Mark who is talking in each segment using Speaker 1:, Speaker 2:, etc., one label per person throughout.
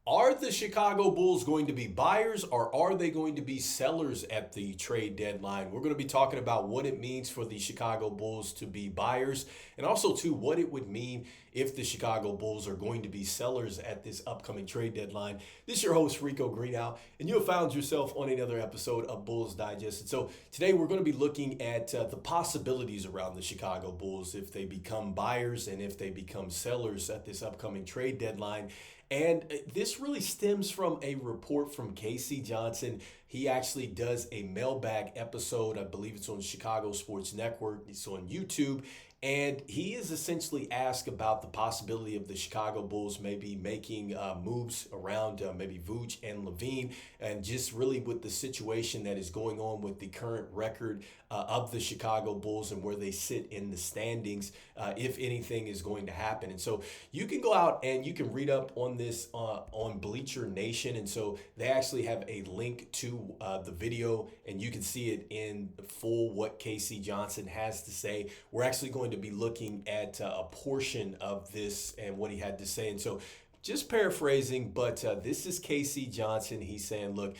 Speaker 1: Are the Chicago Bulls going to be buyers or are they going to be sellers at the trade deadline? We're going to be talking about what it means for the Chicago Bulls to be buyers and also, too, what it would mean if the Chicago Bulls are going to be sellers at this upcoming trade deadline. This is your host, Rico Greenhowe, and you have found yourself on another episode of Bulls Digest. And so today we're going to be looking at the possibilities around the Chicago Bulls if they become buyers and if they become sellers at this upcoming trade deadline. And this really stems from a report from Casey Johnson. He actually does a mailbag episode. I believe it's on Chicago Sports Network. It's on YouTube. And he is essentially asked about the possibility of the Chicago Bulls maybe making moves around maybe Vuce and LaVine, and just really with the situation that is going on with the current record of the Chicago Bulls and where they sit in the standings, if anything is going to happen. And so you can go out and you can read up on this on Bleacher Nation. And so they actually have a link to the video, and you can see it in full what Casey Johnson has to say. We're actually going to be looking at a portion of this and what he had to say. And so just paraphrasing, but this is Casey Johnson. He's saying, look,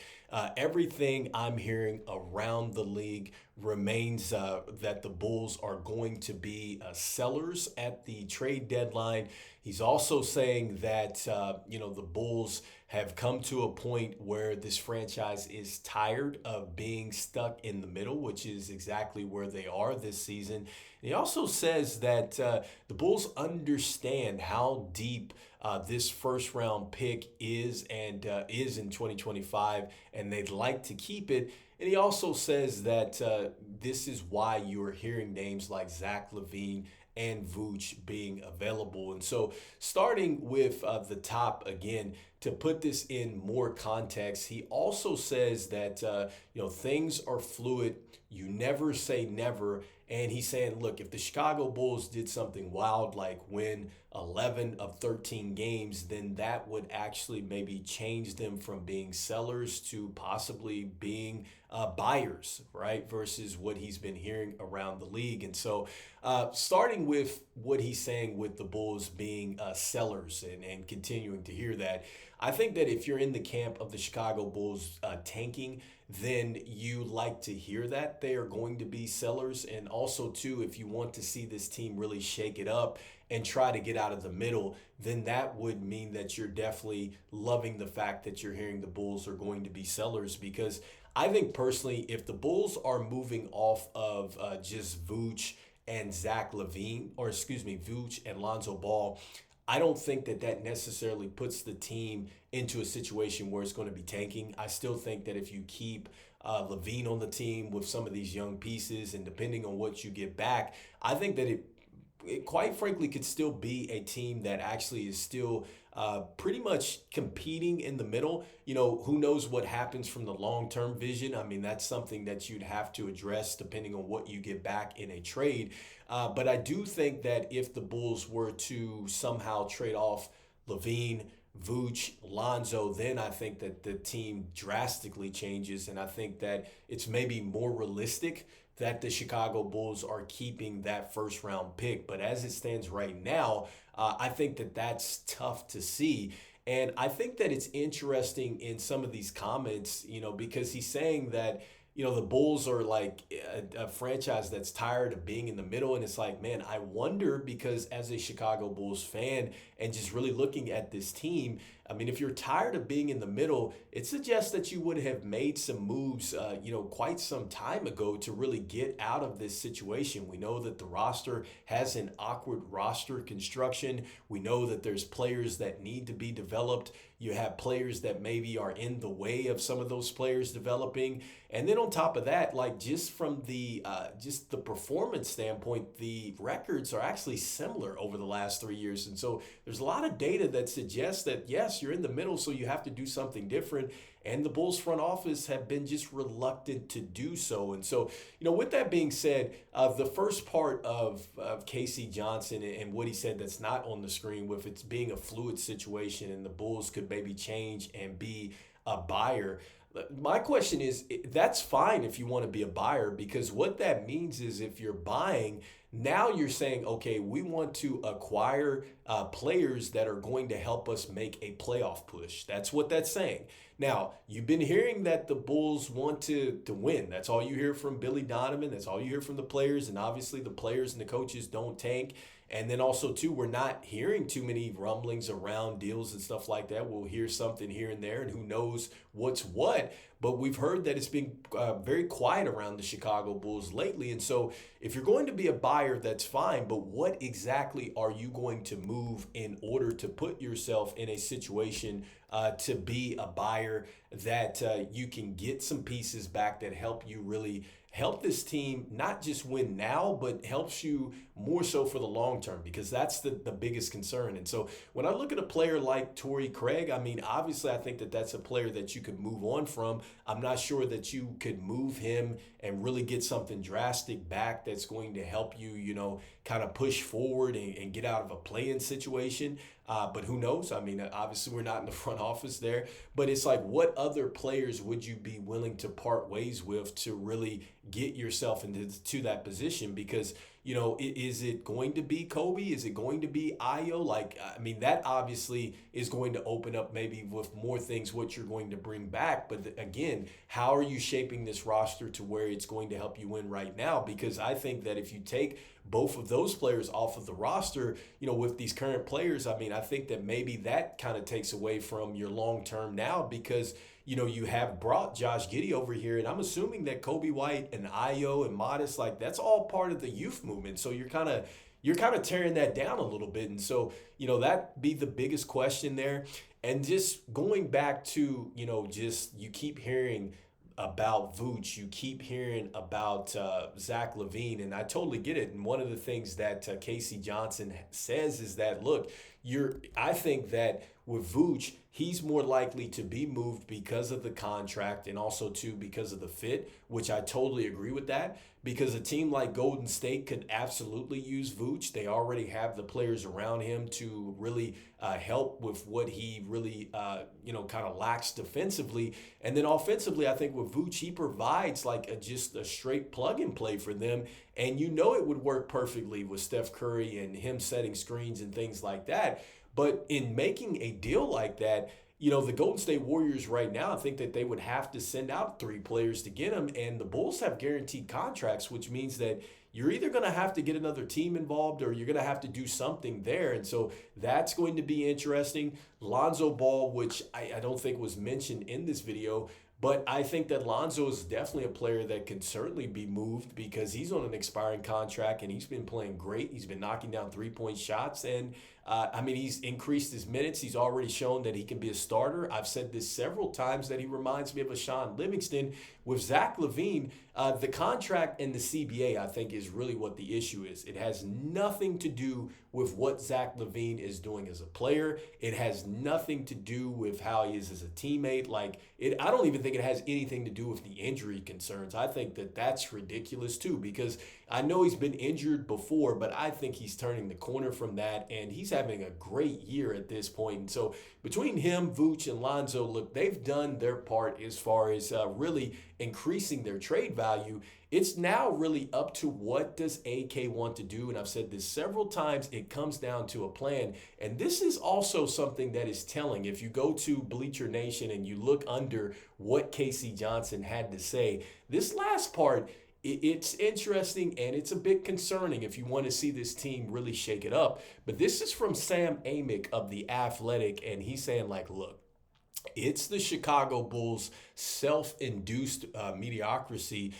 Speaker 1: everything I'm hearing around the league remains that the Bulls are going to be sellers at the trade deadline. He's also saying that, the Bulls have come to a point where this franchise is tired of being stuck in the middle, which is exactly where they are this season. And he also says that the Bulls understand how deep this first round pick is and is in 2025, and they'd like to keep it. And he also says that this is why you're hearing names like Zach LaVine and Vuce being available. And so starting with the top again, to put this in more context, he also says that, things are fluid. You never say never. And he's saying, look, if the Chicago Bulls did something wild like win 11 of 13 games, then that would actually maybe change them from being sellers to possibly being buyers, right? Versus what he's been hearing around the league. And so starting with what he's saying with the Bulls being sellers and continuing to hear that, I think that if you're in the camp of the Chicago Bulls tanking, then you like to hear that they are going to be sellers. And also, too, if you want to see this team really shake it up and try to get out of the middle, then that would mean that you're definitely loving the fact that you're hearing the Bulls are going to be sellers. Because I think personally, if the Bulls are moving off of just Vuce and Zach LaVine, or excuse me, Vuce and Lonzo Ball, I don't think that that necessarily puts the team into a situation where it's going to be tanking. I still think that if you keep LaVine on the team with some of these young pieces and depending on what you get back, I think that it quite frankly could still be a team that actually is still pretty much competing in the middle. Who knows what happens from the long-term vision? I mean, that's something that you'd have to address depending on what you get back in a trade. But I do think that if the Bulls were to somehow trade off LaVine, Vuce, Lonzo, then I think that the team drastically changes. And I think that it's maybe more realistic that the Chicago Bulls are keeping that first round pick. But as it stands right now, I think that that's tough to see. And I think that it's interesting in some of these comments, because he's saying that, the Bulls are like a franchise that's tired of being in the middle. And it's like, man, I wonder, because as a Chicago Bulls fan and just really looking at this team, I mean, if you're tired of being in the middle, it suggests that you would have made some moves, quite some time ago to really get out of this situation. We know that the roster has an awkward roster construction. We know that there's players that need to be developed. You have players that maybe are in the way of some of those players developing. And then on top of that, like just from the performance standpoint, the records are actually similar over the last 3 years. And so there's a lot of data that suggests that, yes, you're in the middle, so you have to do something different. And the Bulls front office have been just reluctant to do so. And so, with that being said, the first part of Casey Johnson and what he said that's not on the screen, with it's being a fluid situation and the Bulls could maybe change and be a buyer. My question is, that's fine if you want to be a buyer, because what that means is if you're buying, Now you're saying, okay, we want to acquire players that are going to help us make a playoff push. That's what that's saying. Now, you've been hearing that the Bulls want to win. That's all you hear from Billy Donovan. That's all you hear from the players. And obviously the players and the coaches don't tank. And then also, too, we're not hearing too many rumblings around deals and stuff like that. We'll hear something here and there, and who knows what's what. But we've heard that it's been very quiet around the Chicago Bulls lately. And so if you're going to be a buyer, that's fine. But what exactly are you going to move in order to put yourself in a situation to be a buyer that you can get some pieces back that help you really help this team not just win now, but helps you more so for the long term, because that's the biggest concern. And so when I look at a player like Torrey Craig, I mean, obviously I think that that's a player that you could move on from. I'm not sure that you could move him and really get something drastic back that's going to help you, kind of push forward and get out of a play-in situation. But who knows? I mean, obviously we're not in the front office there, but it's like, what other players would you be willing to part ways with to really get yourself into that position? Because, is it going to be Kobe? Is it going to be Ayo? Like, I mean, that obviously is going to open up maybe with more things what you're going to bring back. But again, how are you shaping this roster to where it's going to help you win right now? Because I think that if you take both of those players off of the roster, with these current players, I mean, I think that maybe that kind of takes away from your long term now, because you have brought Josh Giddey over here, and I'm assuming that Kobe White and Ayo and Modest, like, that's all part of the youth movement. So you're kind of tearing that down a little bit. And so, that be the biggest question there. And just going back to, just you keep hearing about Vooch, you keep hearing about Zach LaVine, and I totally get it. And one of the things that Casey Johnson says is that, look, I think that with Vooch, he's more likely to be moved because of the contract, and also too because of the fit, which I totally agree with that, because a team like Golden State could absolutely use Vooch. They already have the players around him to really help with what he really kind of lacks defensively. And then offensively, I think with Vooch, he provides like just a straight plug and play for them. And it would work perfectly with Steph Curry and him setting screens and things like that. But in making a deal like that, the Golden State Warriors right now, I think that they would have to send out 3 players to get them. And the Bulls have guaranteed contracts, which means that you're either going to have to get another team involved or you're going to have to do something there. And so that's going to be interesting. Lonzo Ball, which I don't think was mentioned in this video, but I think that Lonzo is definitely a player that can certainly be moved, because he's on an expiring contract and he's been playing great. He's been knocking down 3-point shots, and he's increased his minutes. He's already shown that he can be a starter. I've said this several times that he reminds me of a Sean Livingston. With Zach LaVine, the contract and the CBA, I think, is really what the issue is. It has nothing to do with what Zach LaVine is doing as a player. It has nothing to do with how he is as a teammate. I don't even think it has anything to do with the injury concerns. I think that that's ridiculous too, because I know he's been injured before, but I think he's turning the corner from that, and he's having a great year at this point. And so between him, Vooch, and Lonzo, look, they've done their part as far as really increasing their trade value. It's now really up to what does AK want to do. And I've said this several times, it comes down to a plan. And this is also something that is telling. If you go to Bleacher Nation and you look under what Casey Johnson had to say, this last part, it's interesting and it's a bit concerning if you want to see this team really shake it up. But this is from Sam Amick of The Athletic, and he's saying, look, it's the Chicago Bulls' self-induced mediocrity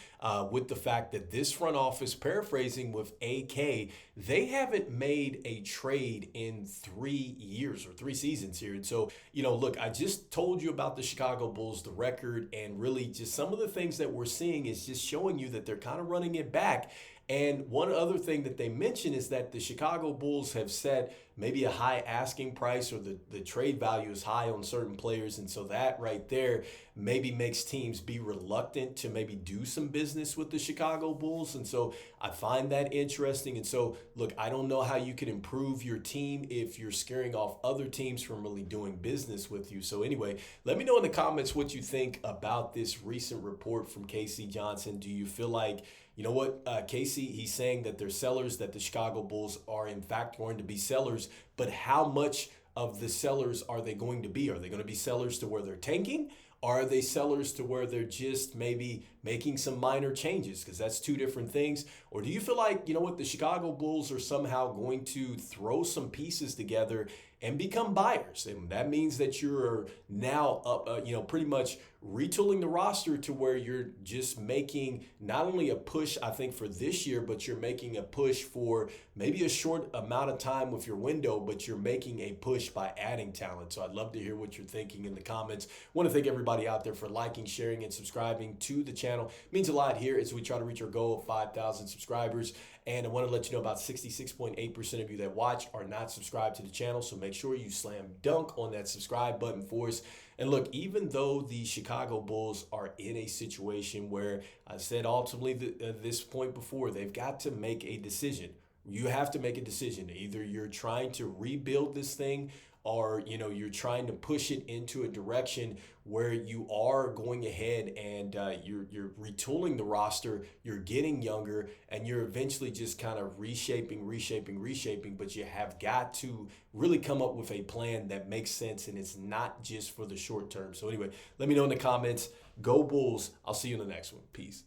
Speaker 1: with the fact that this front office, paraphrasing with AK, they haven't made a trade in 3 years or 3 seasons here. And so, look, I just told you about the Chicago Bulls, the record, and really just some of the things that we're seeing is just showing you that they're kind of running it back. And one other thing that they mention is that the Chicago Bulls have set maybe a high asking price, or the trade value is high on certain players. And so that right there maybe makes teams be reluctant to maybe do some business with the Chicago Bulls. And so I find that interesting. And so, look, I don't know how you can improve your team if you're scaring off other teams from really doing business with you. So anyway, let me know in the comments what you think about this recent report from Casey Johnson. Do you feel like, you know what, Casey, he's saying that they're sellers, that the Chicago Bulls are in fact going to be sellers, but how much of the sellers are they going to be? Are they going to be sellers to where they're tanking? Are they sellers to where they're just maybe making some minor changes? Because that's two different things. Or do you feel like, you know what, the Chicago Bulls are somehow going to throw some pieces together and become buyers? And that means that you're now pretty much retooling the roster to where you're just making not only a push, I think, for this year, but you're making a push for maybe a short amount of time with your window, but you're making a push by adding talent. So I'd love to hear what you're thinking in the comments. I want to thank everybody out there for liking, sharing, and subscribing to the channel. It means a lot here as we try to reach our goal of 5,000 subscribers. And I want to let you know about 66.8% of you that watch are not subscribed to the channel. So make sure you slam dunk on that subscribe button for us. And look, even though the Chicago Bulls are in a situation where I said ultimately at this point before, they've got to make a decision. You have to make a decision. Either you're trying to rebuild this thing, or you're trying to push it into a direction where you are going ahead and you're retooling the roster, you're getting younger, and you're eventually just kind of reshaping, but you have got to really come up with a plan that makes sense, and it's not just for the short term. So anyway, let me know in the comments. Go Bulls. I'll see you in the next one. Peace.